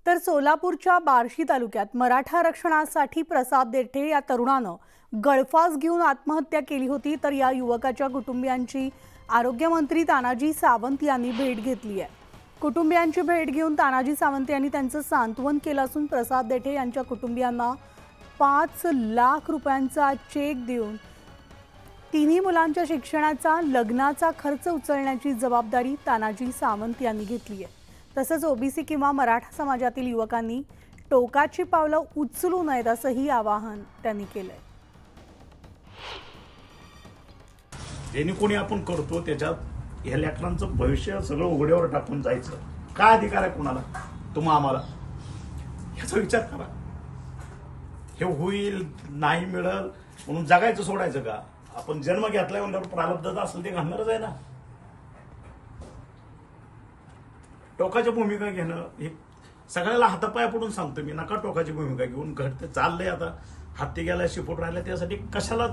तर सोलापूरच्या बार्शी तालुक्यात मराठा आरक्षणासाठी प्रसाद देठे या तरुणानं गळफास घेऊन आत्महत्या केली होती। तर या युवकाच्या कुटुंबियांची आरोग्यमंत्री तानाजी सावंत यांनी भेट घेतली आहे। कुटुंबियांची भेट घेऊन तानाजी सावंत यांनी त्यांचं सांत्वन केलं असून प्रसाद देठे यांच्या कुटुंबियांना 5 लाख रुपयांचा चेक देऊन तिन्ही मुलांच्या शिक्षणाचा लग्नाचा खर्च उचलण्याची जबाबदारी तानाजी सावंत यांनी घेतली आहे। तसंच ओबीसी किंवा मराठा समाजातील युवकांनी टोकाची पावलं उचलू नयेत असंही आवाहन त्यांनी केलंय। जेणे कोणी आपण करतो त्याच्यात ह्या लेकरांचं भविष्य सगळं उघड्यावर टाकून जायचं काय अधिकार आहे कोणाला? तुम्हा आम्हाला याचा विचार करा। हे होईल नाही मिळेल म्हणून जगायचं सोडायचं का? आपण जन्म घेतलाय म्हणल्यावर प्रारब्ध असेल ते घालणारच आहे ना। टोकाची भूमिका घेणं हे सगळ्याला हातापाया पडून सांगतो मी, नका टोकाची भूमिका घेऊन घडते चाललंय। आता हत्ती गेला शिपूट राहिला त्यासाठी कशाला